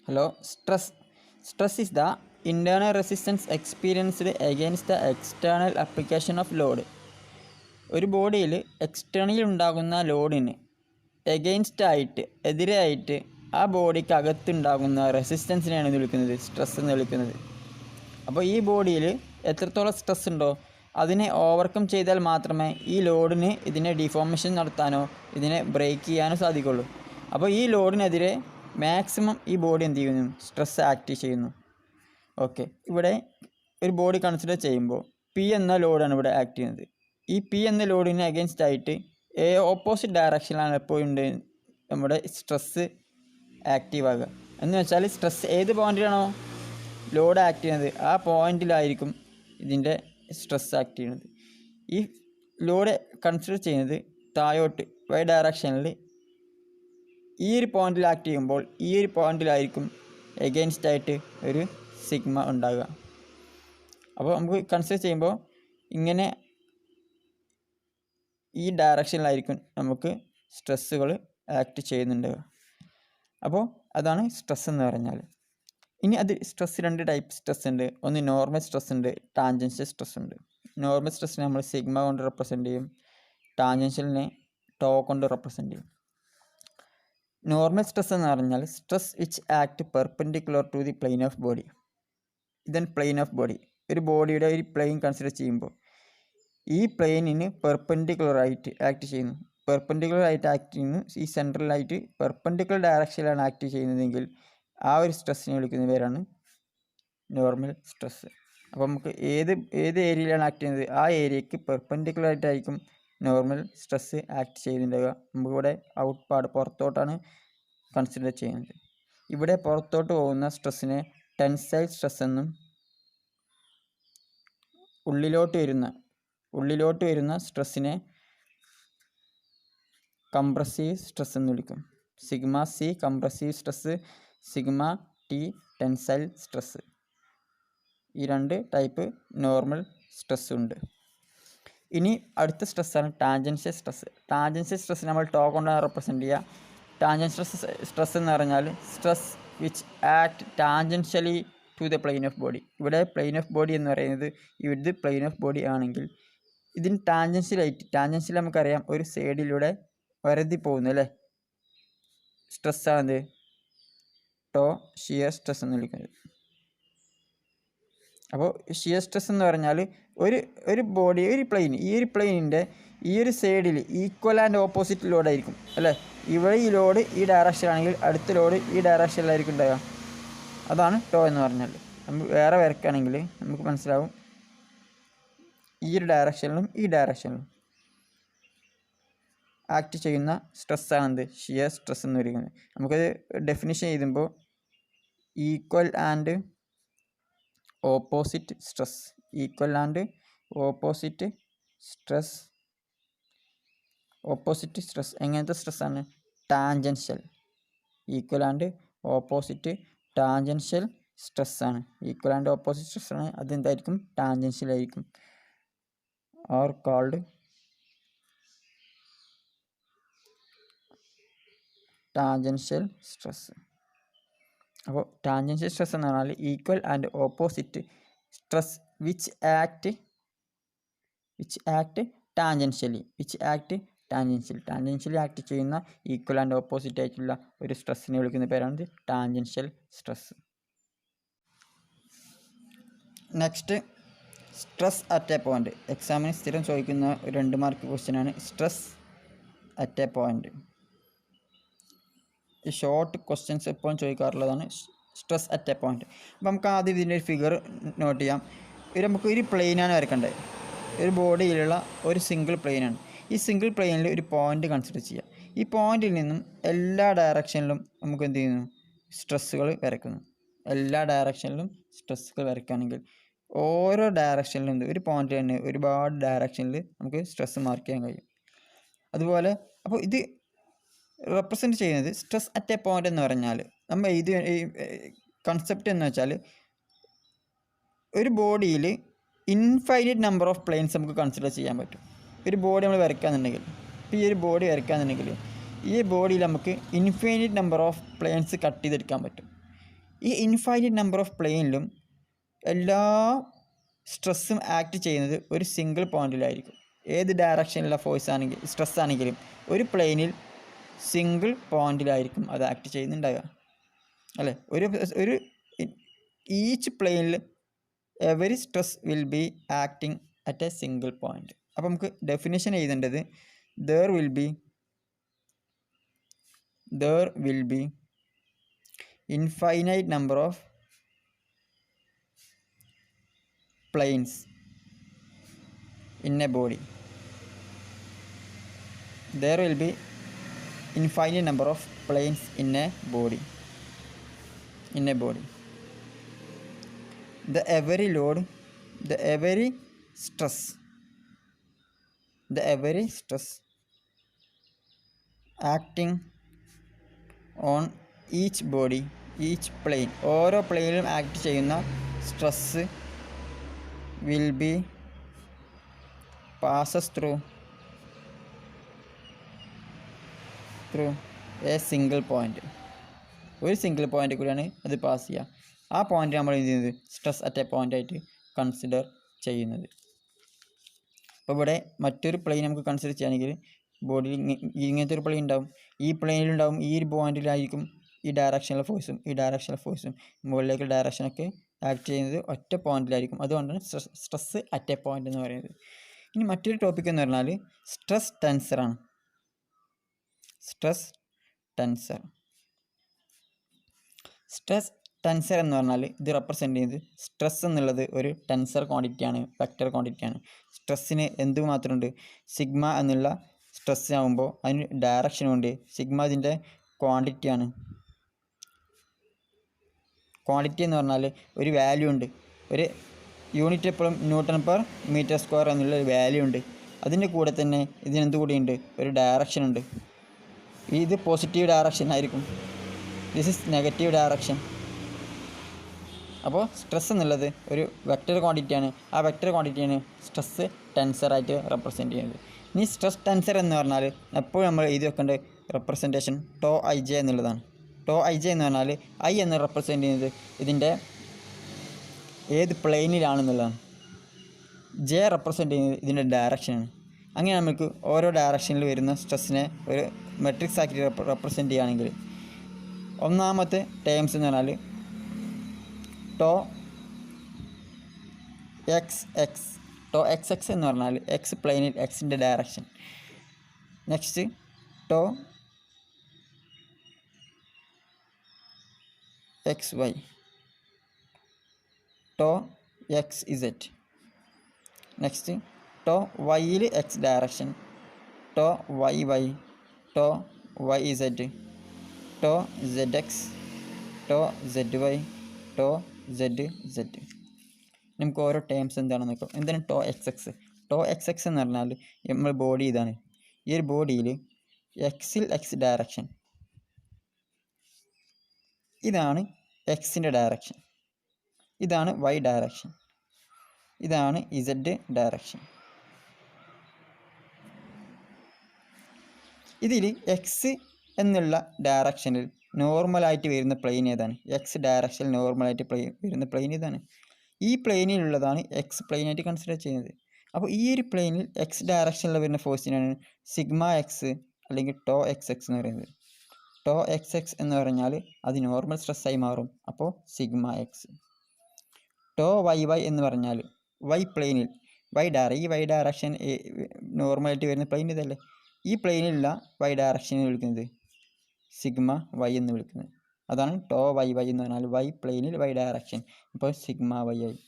Hello. Stress is the internal resistance experienced against the external application of load. ഒരു ബോഡിയിൽ externally ഉണ്ടാകുന്ന ലോഡിന് എതിരായിട്ട് ആ ബോഡിക്ക് അകത്തുണ്ടാകുന്ന റെസിസ്റ്റൻസിനെയാണ് വിളിക്കുന്നത് സ്ട്രെസ് എന്ന് വിളിക്കുന്നത്. അപ്പോൾ ഈ ബോഡിയിൽ എത്രത്തോളം സ്ട്രെസ് ഉണ്ടോ അതിനെ ഓവർകം ചെയ്താൽ മാത്രമേ ഈ ലോഡിന് ഇതിനെ ഡിഫോർമേഷൻ നടത്താനോ ഇതിനെ ബ്രേക്ക് ചെയ്യാനോ സാധിക്കുള്ളൂ. അപ്പോൾ ഈ ലോഡിനെതിരെ മാക്സിമം ഈ ബോഡി എന്ത് ചെയ്യുന്നു? സ്ട്രെസ് ആക്ട് ചെയ്യുന്നു. ഓക്കെ, ഇവിടെ ഒരു ബോഡി കൺസിഡർ ചെയ്യുമ്പോൾ പി എന്ന ലോഡാണ് ഇവിടെ ആക്ട് ചെയ്യുന്നത്. ഈ പി എന്ന ലോഡിന് അഗെയിൻസ്റ്റ് ആയിട്ട് ഓപ്പോസിറ്റ് ഡയറക്ഷനിലാണ് എപ്പോഴും നമ്മുടെ സ്ട്രെസ് ആക്റ്റീവ് ആകുക. എന്ന് വെച്ചാൽ സ്ട്രെസ് ഏത് പോയിന്റിലാണോ ലോഡ് ആക്ട് ചെയ്യുന്നത് ആ പോയിന്റിലായിരിക്കും ഇതിൻ്റെ സ്ട്രെസ് ആക്ട് ചെയ്യുന്നത്. ഈ ലോഡ് കൺസിഡർ ചെയ്യുന്നത് താഴോട്ട് വൈ ഡയറക്ഷനിൽ ഈ ഒരു പോയിന്റിൽ ആക്ട് ചെയ്യുമ്പോൾ ഈ ഒരു പോയിന്റിലായിരിക്കും എഗെയിൻസ്റ്റ് ആയിട്ട് ഒരു സിഗ്മ ഉണ്ടാകുക. അപ്പോൾ നമുക്ക് കൺസിഡർ ചെയ്യുമ്പോൾ ഇങ്ങനെ ഈ ഡയറക്ഷനിലായിരിക്കും നമുക്ക് സ്ട്രെസ്സുകൾ ആക്ട് ചെയ്യുന്നുണ്ടാവുക. അപ്പോൾ അതാണ് സ്ട്രെസ് എന്ന് പറഞ്ഞാൽ. ഇനി അത് സ്ട്രെസ് രണ്ട് ടൈപ്പ് സ്ട്രെസ് ഉണ്ട്. ഒന്ന് നോർമൽ സ്ട്രെസ് ഉണ്ട്, ടാൻജൻഷ്യൽ സ്ട്രെസ് ഉണ്ട്. നോർമൽ സ്ട്രെസ്സിനെ നമ്മൾ സിഗ്മ കൊണ്ട് റെപ്രസെൻറ്റ് ചെയ്യും, ടാൻജൻഷ്യലിനെ ടോ കൊണ്ട് റെപ്രസെൻറ്റ് ചെയ്യും. നോർമൽ സ്ട്രെസ് എന്ന് പറഞ്ഞാൽ stress which act perpendicular to the plane of body. ഇതൻ പ്ലെയിൻ ഓഫ് ബോഡി, ഒരു ബോഡിയുടെ ഒരു പ്ലെയിൻ കൺസിഡർ ചെയ്യുമ്പോൾ ഈ പ്ലെയിനിന് പെർപെൻഡിക്കുലറായിട്ട് ആക്ട് ചെയ്യുന്നു. പെർപെൻഡിക്കുലറായിട്ട് ആക്ട് ചെയ്യുന്നു, ഈ സെൻട്രലായിട്ട് പെർപെൻഡിക്കുലർ ഡയറക്ഷനിലാണ് ആക്ട് ചെയ്യുന്നതെങ്കിൽ ആ ഒരു സ്ട്രെസ്സിനെ വിളിക്കുന്ന പേരാണ് നോർമൽ സ്ട്രെസ്. അപ്പോൾ നമുക്ക് ഏത് ഏരിയയിലാണ് ആക്ട് ചെയ്യുന്നത് ആ ഏരിയയ്ക്ക് പെർപെൻഡിക്കുലറായിട്ടായിരിക്കും നോർമൽ സ്ട്രെസ് ആക്ട് ചെയ്യുന്നുണ്ടാവുക. നമുക്കിവിടെ ഔട്ട് പുറത്തോട്ടാണ് കൺസിഡർ ചെയ്യുന്നത്. ഇവിടെ പുറത്തോട്ട് പോകുന്ന സ്ട്രെസ്സിനെ ടെൻസൈൽ സ്ട്രെസ് എന്നും ഉള്ളിലോട്ട് വരുന്ന സ്ട്രെസ്സിനെ കംപ്രസീവ് സ്ട്രെസ് എന്ന് വിളിക്കും. Sigma C compressive stress, sigma T tensile stress. ഈ രണ്ട് ടൈപ്പ് നോർമൽ സ്ട്രെസ് ഉണ്ട്. ഇനി അടുത്ത സ്ട്രെസ്സാണ് ടാൻജൻഷ്യൽ സ്ട്രെസ്. ടാൻജൻഷ്യൽ സ്ട്രെസ് നമ്മൾ ടോ കൊണ്ടാണ് റെപ്രസെൻറ്റ് ചെയ്യുക. ടാൻജൻഷ്യൽ സ്ട്രെസ് എന്ന് പറഞ്ഞാൽ stress which act tangentially to the plane of body. ഇവിടെ പ്ലെയിൻ ഓഫ് ബോഡി എന്ന് പറയുന്നത് ഇത് പ്ലെയിൻ ഓഫ് ബോഡി ആണെങ്കിൽ ഇതിന് ടാൻജൻഷ്യൽ നമുക്കറിയാം ഒരു സൈഡിലൂടെ വരതി പോകുന്നു അല്ലേ, സ്ട്രെസ്സാണെന്ത് ടോ ഷിയർ സ്ട്രെസ് എന്ന് വിളിക്കുന്നത്. അപ്പോൾ ഷിയർ സ്ട്രെസ് എന്ന് പറഞ്ഞാൽ ഒരു ബോഡി ഒരു പ്ലെയിൻ, ഈ ഒരു പ്ലെയിനിൻ്റെ ഈ ഒരു സൈഡിൽ ഈക്വൽ ആൻഡ് ഓപ്പോസിറ്റ് ലോഡായിരിക്കും അല്ലേ. ഇവിടെ ഈ ലോഡ് ഈ ഡയറക്ഷനാണെങ്കിൽ അടുത്ത ലോഡ് ഈ ഡയറക്ഷനിലായിരിക്കും ഉണ്ടാകുക. അതാണ് ടോ എന്ന് പറഞ്ഞാൽ. നമുക്ക് വേറെ വരയ്ക്കുകയാണെങ്കിൽ നമുക്ക് മനസ്സിലാവും ഈ ഒരു ഡയറക്ഷനിലും ഈ ഡയറക്ഷനിലും ആക്ട് ചെയ്യുന്ന സ്ട്രെസ്സാണെന്ത് ഷിയർ സ്ട്രെസ് എന്ന് വിളിക്കുന്നത്. നമുക്കത് ഡെഫിനിഷൻ എഴുതുമ്പോൾ equal and opposite stress, equal and opposite stress എങ്ങനത്തെ സ്ട്രെസ്സാണ്? Tangential. Equal and opposite tangential സ്ട്രെസ്സാണ്. ഈക്വൽ ആൻഡ് ഓപ്പോസിറ്റ് സ്ട്രെസ്സാണ്, അതെന്തായിരിക്കും? ടാൻജൻഷ്യൽ ആയിരിക്കും. Are called tangential stress. അപ്പോൾ ടാൻജൻഷ്യൽ സ്ട്രെസ് എന്ന് പറഞ്ഞാൽ equal and opposite stress which act tangentially act ചെയ്യുന്ന ഈക്വൽ ആൻഡ് ഓപ്പോസിറ്റ് ആയിട്ടുള്ള ഒരു സ്ട്രെസ്സിനെ വിളിക്കുന്ന പേരാണ് tangential stress. Next stress at a point. എക്സാമിന് സ്ഥിരം ചോദിക്കുന്ന ഒരു 2 മാർക്ക് ക്വസ്റ്റ്യനാണ് സ്ട്രെസ് അറ്റ് എ പോയിന്റ്. ഈ ഷോർട്ട് ക്വസ്റ്റ്യൻസ് എപ്പോഴും ചോദിക്കാറുള്ളതാണ് സ്ട്രെസ് അറ്റ് എ പോയിന്റ്. അപ്പോൾ നമുക്ക് ആദ്യം ഇതിൻ്റെ ഒരു ഫിഗർ നോട്ട് ചെയ്യാം. നമുക്ക് ഒരു പ്ലെയിനാണ് വരക്കേണ്ടത്. ഒരു ബോഡിയിലുള്ള ഒരു സിംഗിൾ പ്ലെയിനാണ്. ഈ സിംഗിൾ പ്ലെയിനിൽ ഒരു പോയിന്റ് കൺസിഡർ ചെയ്യാം. ഈ പോയിന്റിൽ നിന്നും എല്ലാ ഡയറക്ഷനിലും നമുക്ക് എന്ത് ചെയ്യുന്നു? സ്ട്രെസ്സുകൾ വരയ്ക്കുന്നു. എല്ലാ ഡയറക്ഷനിലും സ്ട്രെസ്സുകൾ വരയ്ക്കുകയാണെങ്കിൽ ഓരോ ഡയറക്ഷനിലും ഒരു പോയിന്റിൽ തന്നെ ഒരുപാട് ഡയറക്ഷനിൽ നമുക്ക് സ്ട്രെസ് മാർക്ക് ചെയ്യാൻ കഴിയും. അതുപോലെ അപ്പോൾ ഇത് റെപ്രസെൻറ്റ് ചെയ്യുന്നത് സ്ട്രെസ് അറ്റ് എ പോയിന്റ് എന്ന് പറഞ്ഞാൽ നമ്മൾ ഇത് കൺസെപ്റ്റ് എന്ന് വെച്ചാൽ ഒരു ബോഡിയിൽ ഇൻഫൈനൈറ്റ് നമ്പർ ഓഫ് പ്ലെയിൻസ് നമുക്ക് കൺസിഡർ ചെയ്യാൻ പറ്റും. ഒരു ബോഡി നമ്മൾ വരയ്ക്കുകയെന്നുണ്ടെങ്കിൽ, ഇപ്പോൾ ഈ ഒരു ബോഡി വരയ്ക്കുകയെന്നുണ്ടെങ്കിൽ ഈ ബോഡിയിൽ നമുക്ക് infinite number of planes cut ചെയ്തെടുക്കാൻ പറ്റും. ഈ ഇൻഫൈനൈറ്റ് നമ്പർ ഓഫ് പ്ലെയിനിലും എല്ലാ സ്ട്രെസ്സും ആക്ട് ചെയ്യുന്നത് ഒരു സിംഗിൾ പോയിന്റിലായിരിക്കും. ഏത് ഡയറക്ഷനിലുള്ള ഫോഴ്സ് ആണെങ്കിൽ സ്ട്രെസ് ആണെങ്കിലും ഒരു പ്ലെയിനിൽ സിംഗിൾ പോയിന്റിലായിരിക്കും അത് ആക്ട് ചെയ്യുന്നുണ്ടാവുക അല്ലേ. ഒരു ഈച്ച് പ്ലെയിനിൽ every stress will be acting at A single point. അപ്പോൾ നമുക്ക് ഡെഫിനിഷൻ എഴുതേണ്ടത് there will be infinite number of planes in a body. There will be infinite number of planes in a body. The every load, the every stress acting on each body, each plane, ഓരോ പ്ലെയിനിലും act ചെയ്യുന്ന stress will be passes through a single point. ഒരു single point കൂടിയാണ് അത് pass ചെയ്യുക. ആ point നമ്മൾ എന്ത് ചെയ്യുന്നത് സ്ട്രെസ് അറ്റ് എ പോയിന്റ് ആയിട്ട് കൺസിഡർ ചെയ്യുന്നത്. അപ്പോൾ ഇവിടെ മറ്റൊരു പ്ലെയിൻ നമുക്ക് കൺസിഡർ ചെയ്യുകയാണെങ്കിൽ ബോഡിയിൽ ഇങ്ങനത്തെ ഒരു പ്ലെയിൻ ഉണ്ടാവും. ഈ പ്ലെയിനിലുണ്ടാവും ഈ ഒരു പോയിന്റിലായിരിക്കും ഈ ഡയറക്ഷണൽ ഫോഴ്സും മുകളിലേക്ക് ഡയറക്ഷനൊക്കെ ആക്ട് ചെയ്യുന്നത് ഒറ്റ പോയിന്റിലായിരിക്കും. അതുകൊണ്ടാണ് സ്ട്രെസ് അറ്റ് എ പോയിന്റ് എന്ന് പറയുന്നത്. ഇനി മറ്റൊരു ടോപ്പിക് എന്ന് പറഞ്ഞാൽ സ്ട്രെസ് ടെൻസറാണ്. സ്ട്രെസ് ടെൻസർ എന്ന് പറഞ്ഞാൽ ഇത് റെപ്രസെൻ്റ് ചെയ്യുന്നത് സ്ട്രെസ് എന്നുള്ളത് ഒരു ടെൻസർ ക്വാണ്ടിറ്റിയാണ്, വെക്റ്റർ ക്വാണ്ടിറ്റിയാണ്. സ്ട്രെസ്സിന് എന്തുമാത്രമുണ്ട് സിഗ്മ എന്നുള്ള സ്ട്രെസ് ആകുമ്പോൾ അതിന് ഡയറക്ഷനുണ്ട്. സിഗ്മ ഇതിൻ്റെ ക്വാണ്ടിറ്റിയാണ്. ക്വാണ്ടിറ്റി എന്ന് പറഞ്ഞാൽ ഒരു വാല്യൂ ഉണ്ട്. ഒരു യൂണിറ്റ് എപ്പോഴും ന്യൂട്ടൺ പെർ മീറ്റർ സ്ക്വയർ എന്നുള്ള ഒരു വാല്യൂ ഉണ്ട്. അതിൻ്റെ കൂടെ തന്നെ ഇതിനെന്ത് കൂടിയുണ്ട് ഒരു ഡയറക്ഷൻ ഉണ്ട്. ഇത് പോസിറ്റീവ് ഡയറക്ഷൻ ആയിരിക്കും, ദിസ് ഇസ് നെഗറ്റീവ് ഡയറക്ഷൻ. അപ്പോൾ സ്ട്രെസ് എന്നുള്ളത് ഒരു വെക്റ്റർ ക്വാണ്ടിറ്റിയാണ്. ആ വെക്റ്റർ ക്വാണ്ടിറ്റിയാണ് സ്ട്രെസ് ടെൻസറായിട്ട് റെപ്രസെൻ്റ് ചെയ്യുന്നത്. ഇനി സ്ട്രെസ് ടെൻസർ എന്ന് പറഞ്ഞാൽ എപ്പോഴും നമ്മൾ എഴുതി വെക്കേണ്ട റെപ്രസെൻറ്റേഷൻ ടോ ഐ ജെ എന്നുള്ളതാണ്. ടോ ഐ ജെ എന്ന് പറഞ്ഞാൽ ഐ എന്ന് റെപ്രസെൻ്റ് ചെയ്യുന്നത് ഇതിൻ്റെ ഏത് പ്ലെയിനിലാണെന്നുള്ളതാണ്. ജെ റെപ്രസെൻ്റ് ചെയ്യുന്നത് ഇതിൻ്റെ ഡയറക്ഷനാണ്. അങ്ങനെ നമുക്ക് ഓരോ ഡയറക്ഷനിൽ വരുന്ന സ്ട്രെസ്സിനെ ഒരു മെട്രിക്സ് ആക്കി റെപ്രസെൻ്റ് ചെയ്യുകയാണെങ്കിൽ ഒന്നാമത്തെ ടേംസ് എന്ന് പറഞ്ഞാൽ ടോ എക്സ് എക്സ് എന്ന് പറഞ്ഞാൽ എക്സ് പ്ലെയിനിൽ എക്സിൻ്റെ direction. Next tau X Y, tau X Z. Next tau വൈയിൽ X direction, tau Y Y, tau Y Z, tau Z X, tau Z Y, tau Z Z. നമുക്ക് ഓരോ terms എന്താണെന്ന് നോക്കാം. എന്താണ് tau X X? Tau X X എന്ന് പറഞ്ഞാൽ നമ്മൾ body ഇതാണ്. ഈ ഒരു ബോഡിയിൽ എക്സിൽ എക്സ് ഡയറക്ഷൻ, ഇതാണ് എക്സിൻ്റെ ഡയറക്ഷൻ, ഇതാണ് വൈ ഡയറക്ഷൻ, ഇതാണ് ഇസഡ് ഡയറക്ഷൻ. ഇതിൽ എക്സ് എന്നുള്ള ഡയറക്ഷനിൽ നോർമലായിട്ട് വരുന്ന പ്ലെയിൻ ഏതാണ്? എക്സ് ഡയറക്ഷനിൽ നോർമലായിട്ട് വരുന്ന പ്ലെയിൻ ഇതാണ്. ഈ പ്ലെയിനിലുള്ളതാണ് എക്സ് പ്ലെയിനായിട്ട് കൺസിഡർ ചെയ്യുന്നത്. അപ്പോൾ ഈ ഒരു പ്ലെയിനിൽ എക്സ് ഡയറക്ഷനിൽ വരുന്ന ഫോഴ്സിനാണ് സിഗ്മ എക്സ് അല്ലെങ്കിൽ ടോ എക്സ് എക്സ് എന്ന് പറയുന്നത്. ടോ എക്സ് എക്സ് എന്ന് പറഞ്ഞാൽ അത് നോർമൽ സ്ട്രെസ്സായി മാറും, അപ്പോൾ sigma X. Tau Y Y എന്ന് പറഞ്ഞാൽ വൈ പ്ലെയിനിൽ ഈ വൈ ഡയറക്ഷൻ നോർമലായിട്ട് വരുന്ന പ്ലെയിൻ ഇതല്ലേ, ഈ പ്ലെയിനിലുള്ള വൈ ഡയറക്ഷനെ വിളിക്കുന്നത് സിഗ്മ വൈ എന്ന് വിളിക്കുന്നത്. അതാണ് ടോ വൈ വൈ എന്ന് പറഞ്ഞാൽ വൈ പ്ലെയിനിൽ വൈ ഡയറക്ഷൻ, അപ്പോൾ സിഗ്മ വൈ ആയി.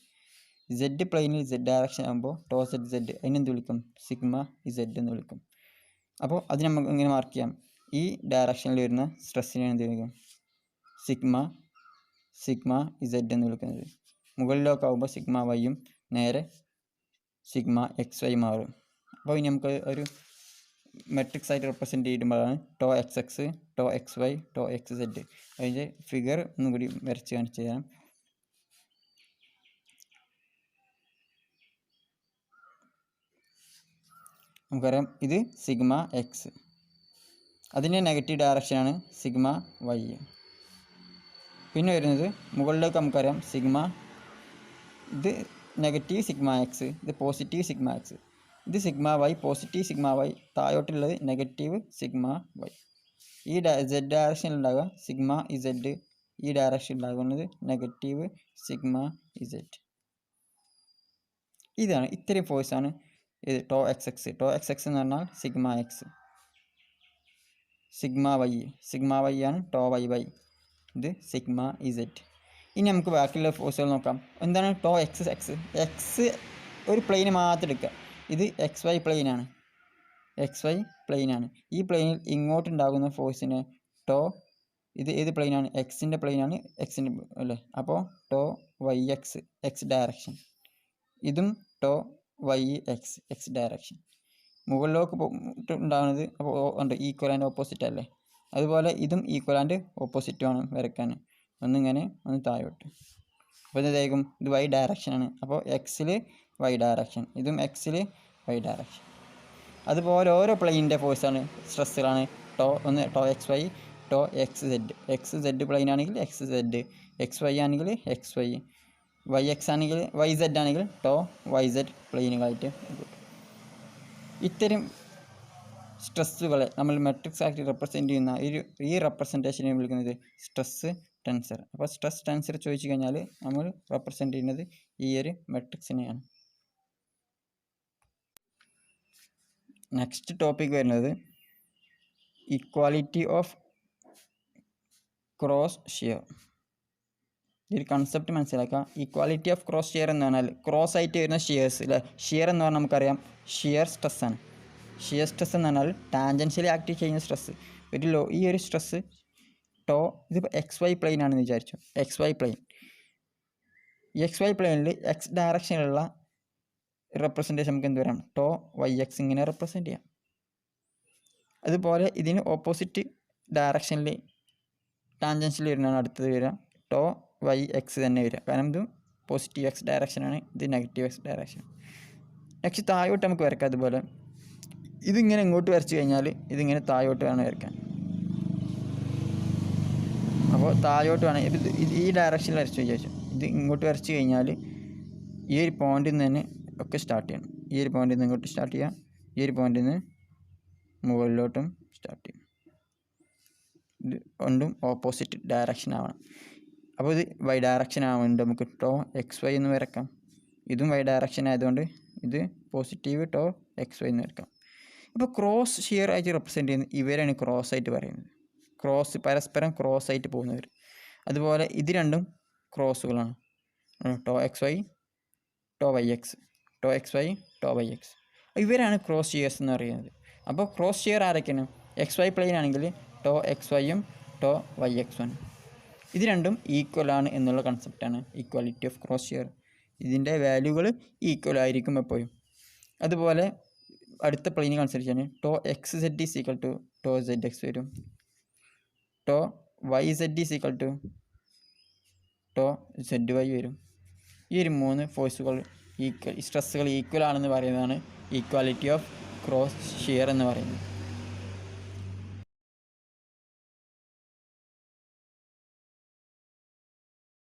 സെഡ് പ്ലെയിനിൽ സെഡ് ഡയറക്ഷൻ ആകുമ്പോൾ ടോ സെഡ് സെഡ്, അതിനെന്ത് വിളിക്കും? സിഗ്മ ഇസെഡ് എന്ന് വിളിക്കും. അപ്പോൾ അത് നമുക്ക് ഇങ്ങനെ മാർക്ക് ചെയ്യാം. ഈ ഡയറക്ഷനിൽ വരുന്ന സ്ട്രെസ്സിനെ എന്ത് വിളിക്കും? സിഗ്മ ഇസെഡ് എന്ന് വിളിക്കുന്നത്. മുകളിലൊക്കെ ആകുമ്പോൾ സിഗ്മ വൈയും നേരെ സിഗ്മ എക്സ് വൈ മാറും. അപ്പോൾ ഇനി നമുക്ക് ഒരു മെട്രിക്സ് ആയിട്ട് റെപ്രസെൻ്റ് ചെയ്യുമ്പോഴാണ് tau X X, tau X Y, tau X Z. അതിൻ്റെ ഫിഗർ ഒന്നും കൂടി വരച്ച് കാണിച്ചു തരാം. നമുക്കറിയാം ഇത് സിഗ്മ എക്സ്, അതിൻ്റെ നെഗറ്റീവ് ഡയറക്ഷനാണ് സിഗ്മ വൈ. പിന്നെ വരുന്നത് മുകളിലേക്ക് നമുക്കറിയാം സിഗ്മ, ഇത് നെഗറ്റീവ് സിഗ്മ എക്സ്, ഇത് പോസിറ്റീവ് സിഗ്മ എക്സ്, ഇത് sigma Y, positive sigma Y, താഴോട്ടുള്ളത് നെഗറ്റീവ് സിഗ്മ വൈ. ഈ സെഡ് ഡയറക്ഷനിൽ ഉണ്ടാകുക സിഗ്മ ഇസെഡ്, ഈ ഡയറക്ഷൻ ഉണ്ടാകുന്നത് നെഗറ്റീവ് സിഗ്മ ഇസെഡ്. ഇതാണ് ഇത്രയും ഫോഴ്സാണ് ഇത് tau X X. Tau X X എന്ന് പറഞ്ഞാൽ സിഗ്മ എക്സ്, സിഗ്മ വൈ ആണ് ടോ വൈ വൈ, ഇത് സിഗ്മ ഇസെഡ്. ഇനി നമുക്ക് ബാക്കിയുള്ള ഫോഴ്സുകൾ നോക്കാം. എന്താണ് ടോ എക്സ് എക്സ്? എക്സ് ഒരു പ്ലെയിന് മാത്രം എടുക്കുക. ഇത് എക്സ് വൈ പ്ലെയിനാണ്, ഈ പ്ലെയിനിൽ ഇങ്ങോട്ടുണ്ടാകുന്ന ഫോഴ്സിന് ടോ, ഇത് ഏത് പ്ലെയിനാണ്? എക്സിൻ്റെ പ്ലെയിനാണ്, എക്സിൻ്റെ അല്ലേ. അപ്പോൾ tau Y X, X direction. ഇതും tau Y X, X direction. മുകളിലേക്ക് ഉണ്ടാകുന്നത് അപ്പോൾ ഉണ്ട് ഈക്വൽ ആൻഡ് ഓപ്പോസിറ്റ് അല്ലേ. അതുപോലെ ഇതും ഈക്വൽ ആൻഡ് ഓപ്പോസിറ്റ് ആണ് വരയ്ക്കാൻ. ഒന്നിങ്ങനെ ഒന്ന് താഴോട്ട്. അപ്പോൾ ഇതായിരിക്കും, ഇത് വൈ ഡയറക്ഷനാണ്. അപ്പോൾ എക്സിൽ വൈ ഡയറക്ഷൻ, ഇതും എക്സിൽ വൈ ഡയറക്ഷൻ. അതുപോലെ ഓരോ പ്ലെയിനിൻ്റെ ഫോഴ്സാണ്, സ്ട്രെസ്സുകളാണ്. ഒന്ന് tau X Y, tau X Z. X Z plane ആണെങ്കിൽ എക്സ് സെഡ്, എക്സ് വൈ ആണെങ്കിൽ എക്സ് വൈ, വൈ എക്സ് ആണെങ്കിൽ വൈ സെഡ് ആണെങ്കിൽ ടോ വൈ സെഡ് പ്ലെയിനുകളായിട്ട് കിട്ടും. ഇത്തരം സ്ട്രെസ്സുകളെ നമ്മൾ മെട്രിക്സ് ആക്കി റെപ്രസെൻറ്റ് ചെയ്യുന്ന ഈ റെപ്രസെൻറ്റേഷനെ വിളിക്കുന്നത് സ്ട്രെസ് ടെൻസർ. അപ്പോൾ സ്ട്രെസ് ടെൻസർ ചോദിച്ചു കഴിഞ്ഞാൽ നമ്മൾ റെപ്രസെൻറ്റ് ചെയ്യുന്നത് ഈ ഒരു മെട്രിക്സിനെയാണ്. നെക്സ്റ്റ് ടോപ്പിക് വരുന്നത് ഇക്വാലിറ്റി ഓഫ് ക്രോസ് ഷിയർ. ഈ കൺസെപ്റ്റ് മനസ്സിലാക്കുക. ഈക്വാലിറ്റി ഓഫ് ക്രോസ് ഷിയർ എന്ന് പറഞ്ഞാൽ ക്രോസ് ആയിട്ട് വരുന്ന ഷിയേഴ്സ് അല്ലേ. ഷിയർ എന്ന് പറഞ്ഞാൽ നമുക്കറിയാം ഷിയർ സ്ട്രെസ്സാണ്. ഷിയർ സ്ട്രെസ് എന്ന് പറഞ്ഞാൽ ടാൻജൻഷ്യലി ആക്ട് ചെയ്യുന്ന സ്ട്രെസ്. ഈ ഒരു സ്ട്രെസ് ടോ, ഇതിപ്പോൾ എക്സ് വൈ പ്ലെയിൻ ആണെന്ന് വിചാരിച്ചു. എക്സ് വൈ പ്ലെയിൻ, ഈ എക്സ് വൈ പ്ലെയിനിൽ എക്സ് ഡയറക്ഷനിലുള്ള റെപ്രസെൻറ്റേഷൻ നമുക്ക് എന്ത് വരാം? ടോ വൈ എക്സ് ഇങ്ങനെ റെപ്രസെൻറ്റ് ചെയ്യാം. അതുപോലെ ഇതിന് ഓപ്പോസിറ്റ് ഡയറക്ഷനിൽ ടാൻജൻഷ്യൽ വരുന്നതാണ് അടുത്തത് വരിക, ടോ വൈ എക്സ് തന്നെ വരിക. കാരണം ഇത് പോസിറ്റീവ് എക്സ് ഡയറക്ഷനാണ്, ഇത് നെഗറ്റീവ് എക്സ് ഡയറക്ഷൻ. നെക്സ്റ്റ് താഴോട്ട് നമുക്ക് വരക്കാം. അതുപോലെ ഇതിങ്ങനെ ഇങ്ങോട്ട് വരച്ച് കഴിഞ്ഞാൽ ഇതിങ്ങനെ താഴോട്ട് വേണം വരയ്ക്കാൻ. അപ്പോൾ താഴോട്ട് വേണം, ഈ ഡയറക്ഷനിൽ വരച്ച് വിചാരിച്ചു. ഇത് ഇങ്ങോട്ട് വരച്ച് കഴിഞ്ഞാൽ ഈ ഒരു പോയിന്റിൽ നിന്ന് തന്നെ ഒക്കെ സ്റ്റാർട്ട് ചെയ്യണം. ഈ ഒരു പോയിന്റിൽ നിന്ന് ഇങ്ങോട്ട് സ്റ്റാർട്ട് ചെയ്യാം, ഈ ഒരു പോയിന്റിൽ നിന്ന് മുകളിലോട്ടും സ്റ്റാർട്ട് ചെയ്യണം. ഇത് രണ്ടും ഓപ്പോസിറ്റ് ഡയറക്ഷൻ ആവണം. അപ്പോൾ ഇത് വൈ ഡയറക്ഷൻ ആവുന്നുണ്ട്, നമുക്ക് ടോ എക്സ് വൈ എന്ന് വരക്കാം. ഇതും വൈ ഡയറക്ഷൻ ആയതുകൊണ്ട് ഇത് പോസിറ്റീവ് ടോ എക്സ് വൈ എന്ന് വരക്കാം. ഇപ്പോൾ ക്രോസ് ഷിയർ ആയിട്ട് റെപ്രസെൻറ്റ് ചെയ്യുന്നത് ഇവരാണ് ക്രോസ് ആയിട്ട് പറയുന്നത്. ക്രോസ്, പരസ്പരം ക്രോസ് ആയിട്ട് പോകുന്നവർ. അതുപോലെ ഇത് രണ്ടും ക്രോസുകളാണ്, tau X Y, tau Y X, tau X Y, tau Y X. ഇവരാണ് ക്രോസ് ഷിയേഴ്സ് എന്ന് പറയുന്നത്. അപ്പോൾ ക്രോസ് ഷിയർ ആരൊക്കെയാണ്? എക്സ് വൈ പ്ലെയിൻ ആണെങ്കിൽ ടോ എക്സ് വൈയും ടോ വൈ എക്സും. ഇത് രണ്ടും ഈക്വലാണ് എന്നുള്ള കൺസെപ്റ്റാണ് ഈക്വാലിറ്റി ഓഫ് ക്രോസ് ഷിയർ. ഇതിൻ്റെ വാല്യൂകൾ ഈക്വൽ ആയിരിക്കും എപ്പോഴും. അതുപോലെ അടുത്ത പ്ലെയിനിന് അനുസരിച്ചാണ് tau X Z is equal to tau Z X വരും, tau Y Z is equal to tau Z Y വരും. ഈ ഒരു 3 ഫോഴ്സുകൾ സ്ട്രെസ്സുകൾ ഈക്വൽ ആണെന്ന് പറയുന്നതാണ് ഈക്വാലിറ്റി ഓഫ് ക്രോസ് ഷിയർ എന്ന് പറയുന്നത്.